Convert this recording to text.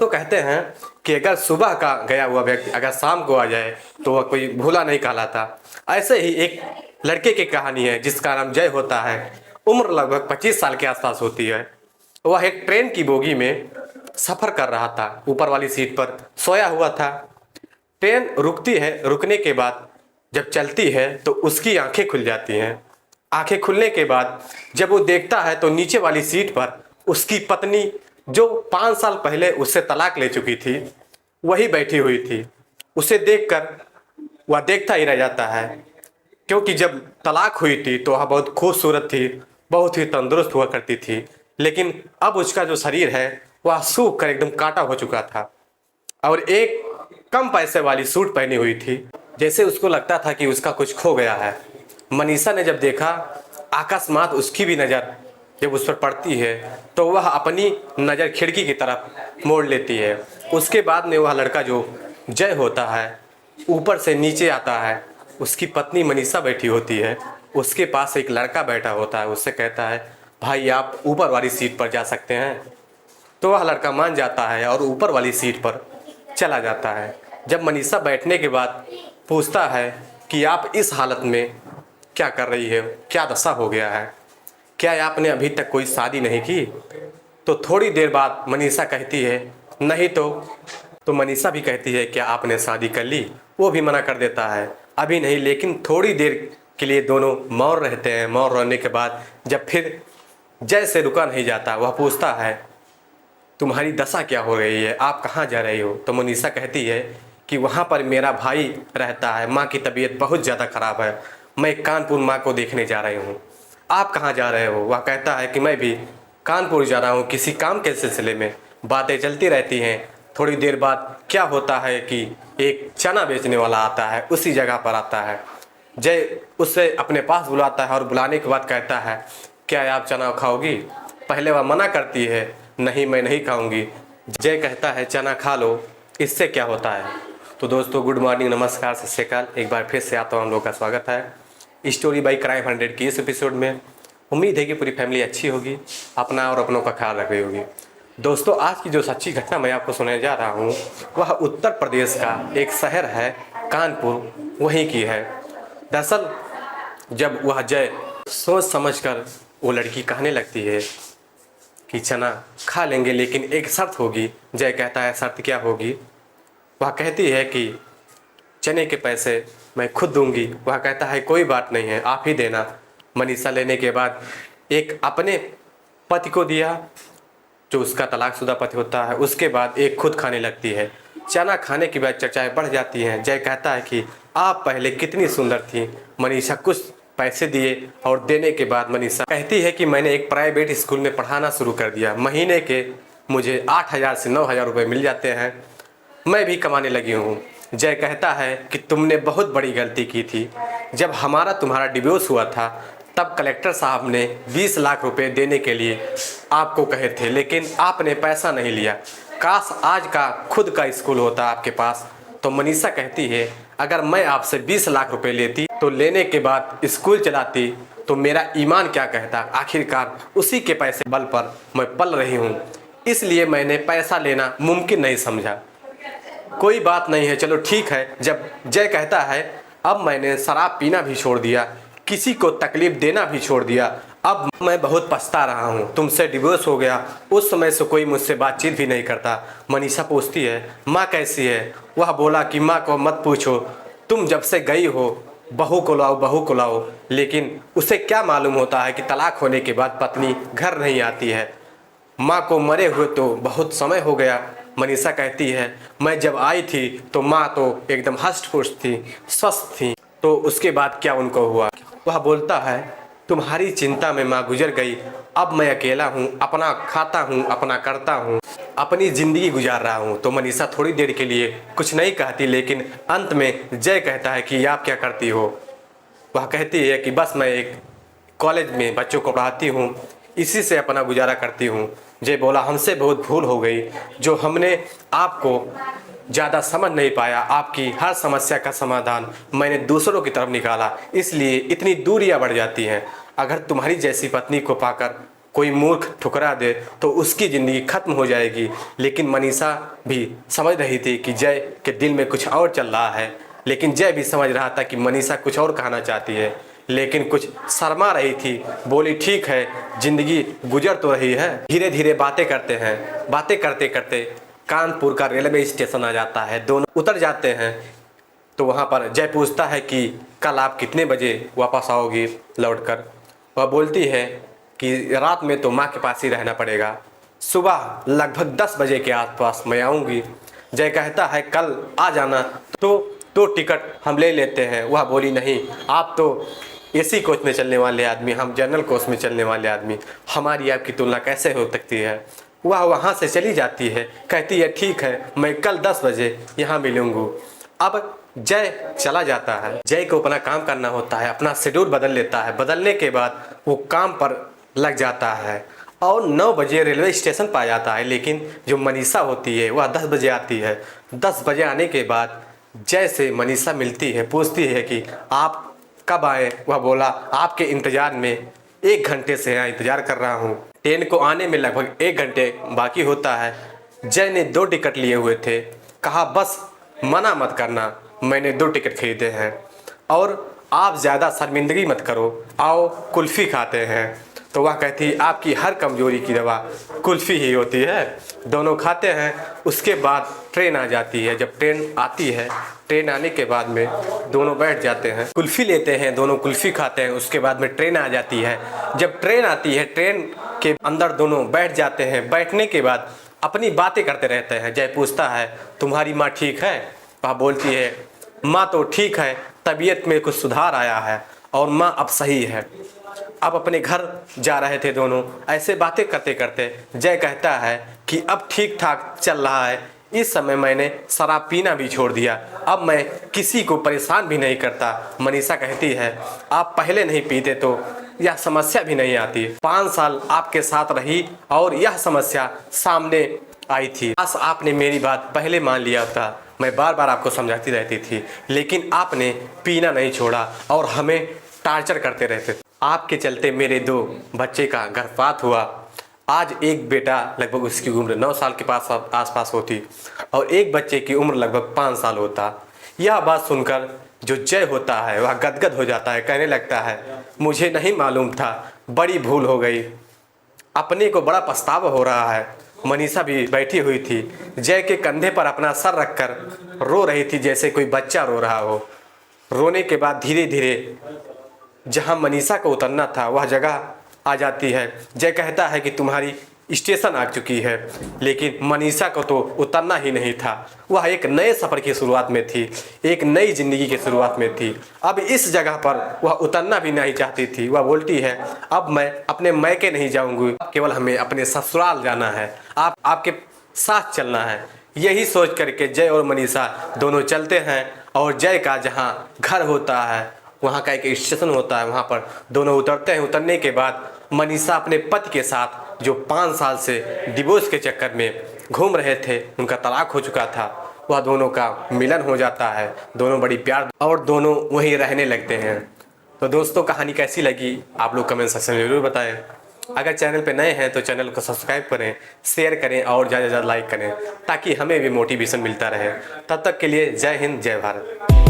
दोस्तों कहते हैं कि अगर सुबह का गया हुआ व्यक्ति अगर शाम को आ जाए तो वह कोई भूला नहीं कहलाता। ऐसे ही एक लड़के की कहानी है जिसका नाम जय होता है। उम्र लगभग 25 साल के आसपास होती है। वह एक ट्रेन की बोगी में सफर कर रहा था। ऊपर वाली सीट पर सोया हुआ था। ट्रेन रुकती है, रुकने के बाद जब चलती है तो उसकी आंखें खुल जाती हैं। आंखें खुलने के बाद जब वो देखता है तो नीचे वाली सीट पर उसकी पत्नी, जो 5 साल पहले उससे तलाक ले चुकी थी, वही बैठी हुई थी। उसे देखकर वह देखता ही रह जाता है, क्योंकि जब तलाक हुई थी तो वह बहुत खूबसूरत थी, बहुत ही तंदुरुस्त हुआ करती थी। लेकिन अब उसका जो शरीर है वह सूख कर एकदम काटा हो चुका था और एक कम पैसे वाली सूट पहनी हुई थी। जैसे उसको लगता था कि उसका कुछ खो गया है। मनीषा ने जब देखा, अकस्मात उसकी भी नज़र जब उस पर पड़ती है तो वह अपनी नज़र खिड़की की तरफ मोड़ लेती है। उसके बाद में वह लड़का जो जय होता है ऊपर से नीचे आता है। उसकी पत्नी मनीषा बैठी होती है, उसके पास एक लड़का बैठा होता है। उससे कहता है, भाई आप ऊपर वाली सीट पर जा सकते हैं। तो वह लड़का मान जाता है और ऊपर वाली सीट पर चला जाता है। जब मनीषा बैठने के बाद पूछता है कि आप इस हालत में क्या कर रही है, क्या दशा हो गया है, क्या आपने अभी तक कोई शादी नहीं की? तो थोड़ी देर बाद मनीषा कहती है नहीं तो मनीषा भी कहती है क्या आपने शादी कर ली? वो भी मना कर देता है अभी नहीं। लेकिन थोड़ी देर के लिए दोनों मौन रहते हैं। मौन रहने के बाद जब फिर जय से रुका नहीं जाता, वह पूछता है तुम्हारी दशा क्या हो रही है, आप कहाँ जा रही हो? तो मनीषा कहती है कि वहाँ पर मेरा भाई रहता है, माँ की तबीयत बहुत ज़्यादा ख़राब है, मैं कानपुर माँ को देखने जा रही हूँ। आप कहाँ जा रहे हो? वह कहता है कि मैं भी कानपुर जा रहा हूँ किसी काम के सिलसिले में। बातें चलती रहती हैं। थोड़ी देर बाद क्या होता है कि एक चना बेचने वाला आता है, उसी जगह पर आता है। जय उससे अपने पास बुलाता है और बुलाने के बाद कहता है क्या आप चना खाओगी? पहले वह मना करती है, नहीं मैं नहीं खाऊंगी। जय कहता है चना खा लो, इससे क्या होता है? तो दोस्तों गुड मॉर्निंग, नमस्कार, सत श्री अकाल। एक बार फिर से आता हूँ हम लोग का स्वागत है स्टोरी बाई क्राइम 100 की इस एपिसोड में। उम्मीद है कि पूरी फैमिली अच्छी होगी, अपना और अपनों का ख्याल रख रही होगी। दोस्तों आज की जो सच्ची घटना मैं आपको सुनाने जा रहा हूँ वह उत्तर प्रदेश का एक शहर है कानपुर, वहीं की है। दरअसल जब वह जय सोच समझकर वो लड़की कहने लगती है कि चना खा लेंगे लेकिन एक शर्त होगी। जय कहता है शर्त क्या होगी? वह कहती है कि चने के पैसे मैं खुद दूंगी। वह कहता है कोई बात नहीं है, आप ही देना। मनीषा लेने के बाद एक अपने पति को दिया जो उसका तलाकशुदा पति होता है, उसके बाद एक खुद खाने लगती है। चना खाने के बाद चर्चाएं बढ़ जाती हैं। जय कहता है कि आप पहले कितनी सुंदर थी। मनीषा कुछ पैसे दिए और देने के बाद मनीषा कहती है कि मैंने एक प्राइवेट स्कूल में पढ़ाना शुरू कर दिया, महीने के मुझे 8,000 से 9,000 रुपये मिल जाते हैं, मैं भी कमाने लगी हूँ। जय कहता है कि तुमने बहुत बड़ी गलती की थी। जब हमारा तुम्हारा डिवोर्स हुआ था तब कलेक्टर साहब ने 20 लाख रुपए देने के लिए आपको कहे थे, लेकिन आपने पैसा नहीं लिया। काश आज का खुद का स्कूल होता आपके पास। तो मनीषा कहती है अगर मैं आपसे 20 लाख रुपए लेती तो लेने के बाद स्कूल चलाती तो मेरा ईमान क्या कहता। आखिरकार उसी के पैसे बल पर मैं पल रही हूँ, इसलिए मैंने पैसा लेना मुमकिन नहीं समझा। कोई बात नहीं है, चलो ठीक है। जब जय कहता है अब मैंने शराब पीना भी छोड़ दिया, किसी को तकलीफ देना भी छोड़ दिया, अब मैं बहुत पछता रहा हूँ, तुमसे डिवोर्स हो गया। उस समय से कोई मुझसे बातचीत भी नहीं करता। मनीषा पूछती है माँ कैसी है? वह बोला कि माँ को मत पूछो, तुम जब से गई हो बहू को लाओ, बहू को लाओ। लेकिन उसे क्या मालूम होता है कि तलाक होने के बाद पत्नी घर नहीं आती है। माँ को मरे हुए तो बहुत समय हो गया। मनीषा कहती है मैं जब आई थी तो माँ तो एकदम हष्ट पुष्ट थी, स्वस्थ थी, तो उसके बाद क्या उनको हुआ? वह बोलता है तुम्हारी चिंता में माँ गुजर गई, अब मैं अकेला हूँ, अपना खाता हूँ, अपना करता हूँ, अपनी ज़िंदगी गुजार रहा हूँ। तो मनीषा थोड़ी देर के लिए कुछ नहीं कहती, लेकिन अंत में जय कहता है कि आप क्या करती हो? वह कहती है कि बस मैं एक कॉलेज में बच्चों को पढ़ाती हूँ, इसी से अपना गुजारा करती हूँ। जय बोला हमसे बहुत भूल हो गई, जो हमने आपको ज़्यादा समझ नहीं पाया, आपकी हर समस्या का समाधान मैंने दूसरों की तरफ निकाला, इसलिए इतनी दूरियां बढ़ जाती हैं। अगर तुम्हारी जैसी पत्नी को पाकर कोई मूर्ख ठुकरा दे तो उसकी ज़िंदगी ख़त्म हो जाएगी। लेकिन मनीषा भी समझ रही थी कि जय के दिल में कुछ और चल रहा है, लेकिन जय भी समझ रहा था कि मनीषा कुछ और कहना चाहती है, लेकिन कुछ शर्मा रही थी। बोली ठीक है, ज़िंदगी गुजर तो रही है। धीरे धीरे बातें करते हैं, बातें करते करते कानपुर का रेलवे स्टेशन आ जाता है। दोनों उतर जाते हैं तो वहाँ पर जय पूछता है कि कल आप कितने बजे वापस आओगी लौटकर। वह बोलती है कि रात में तो माँ के पास ही रहना पड़ेगा, सुबह लगभग 10 बजे के आसपास मैं आऊँगी। जय कहता है कल आ जाना तो टिकट हम ले लेते हैं। वह बोली नहीं, आप तो एसी कोच में चलने वाले आदमी, हम जनरल कोच में चलने वाले आदमी, हमारी आपकी तुलना कैसे हो सकती है। वह वहाँ से चली जाती है, कहती है ठीक है, मैं कल 10 बजे यहाँ मिलूँगी। अब जय चला जाता है। जय को अपना काम करना होता है, अपना शेड्यूल बदल लेता है। बदलने के बाद वो काम पर लग जाता है और 9 बजे रेलवे स्टेशन पर आ जाता है। लेकिन जो मनीषा होती है वह 10 बजे आती है। 10 बजे आने के बाद जय से मनीषा मिलती है, पूछती है कि आप कब आए। वह बोला आपके इंतज़ार में 1 घंटे से यहाँ इंतज़ार कर रहा हूँ। ट्रेन को आने में लगभग 1 घंटे बाकी होता है। जय ने 2 टिकट लिए हुए थे, कहा बस मना मत करना, मैंने 2 टिकट खरीदे हैं और आप ज़्यादा शर्मिंदगी मत करो, आओ कुल्फ़ी खाते हैं। तो वह कहती आपकी हर कमजोरी की दवा कुल्फ़ी ही होती है। दोनों खाते हैं। उसके बाद ट्रेन आ जाती है। जब ट्रेन आती है, ट्रेन आने के बाद में दोनों बैठ जाते हैं, कुल्फ़ी लेते हैं, दोनों कुल्फ़ी खाते हैं। उसके बाद में ट्रेन आ जाती है। जब ट्रेन आती है, ट्रेन के अंदर दोनों बैठ जाते हैं। बैठने के बाद अपनी बातें करते रहते हैं। जय पूछता है तुम्हारी माँ ठीक है। वह बोलती है माँ तो ठीक है, तबीयत में कुछ सुधार आया है और माँ अब सही है। अब अपने घर जा रहे थे दोनों। ऐसे बातें करते करते जय कहता है कि अब ठीक ठाक चल रहा है, इस समय मैंने शराब पीना भी छोड़ दिया, अब मैं किसी को परेशान भी नहीं करता। मनीषा कहती है आप पहले नहीं पीते तो यह समस्या भी नहीं आती। 5 साल आपके साथ रही और यह समस्या सामने आई थी। बस आपने मेरी बात पहले मान लिया था। मैं बार बार आपको समझाती रहती थी, लेकिन आपने पीना नहीं छोड़ा और हमें टार्चर करते रहते। आपके चलते मेरे 2 बच्चे का गर्भपात हुआ। आज एक बेटा लगभग उसकी उम्र 9 साल के पास आसपास होती और एक बच्चे की उम्र लगभग 5 साल होता। यह बात सुनकर जो जय होता है वह गदगद हो जाता है, कहने लगता है मुझे नहीं मालूम था, बड़ी भूल हो गई, अपने को बड़ा पछतावा हो रहा है। मनीषा भी बैठी हुई थी, जय के कंधे पर अपना सर रखकर रो रही थी जैसे कोई बच्चा रो रहा हो। रोने के बाद धीरे धीरे जहां मनीषा को उतरना था वह जगह आ जाती है। जय कहता है कि तुम्हारी स्टेशन आ चुकी है, लेकिन मनीषा को तो उतरना ही नहीं था। वह एक नए सफ़र की शुरुआत में थी, एक नई ज़िंदगी की शुरुआत में थी। अब इस जगह पर वह उतरना भी नहीं चाहती थी। वह बोलती है अब मैं अपने मैके नहीं जाऊंगी, केवल हमें अपने ससुराल जाना है, आपके साथ चलना है। यही सोच करके जय और मनीषा दोनों चलते हैं और जय का जहाँ घर होता है वहाँ का एक स्टेशन होता है, वहाँ पर दोनों उतरते हैं। उतरने के बाद मनीषा अपने पति के साथ जो 5 साल से डिवोर्स के चक्कर में घूम रहे थे, उनका तलाक हो चुका था, वह दोनों का मिलन हो जाता है। दोनों बड़ी प्यार और दोनों वहीं रहने लगते हैं। तो दोस्तों कहानी कैसी लगी आप लोग कमेंट सेक्शन में ज़रूर बताएं। अगर चैनल पे नए हैं तो चैनल को सब्सक्राइब करें, शेयर करें और ज़्यादा से ज़्यादा लाइक करें ताकि हमें भी मोटिवेशन मिलता रहे। तब तक के लिए जय हिंद, जय भारत।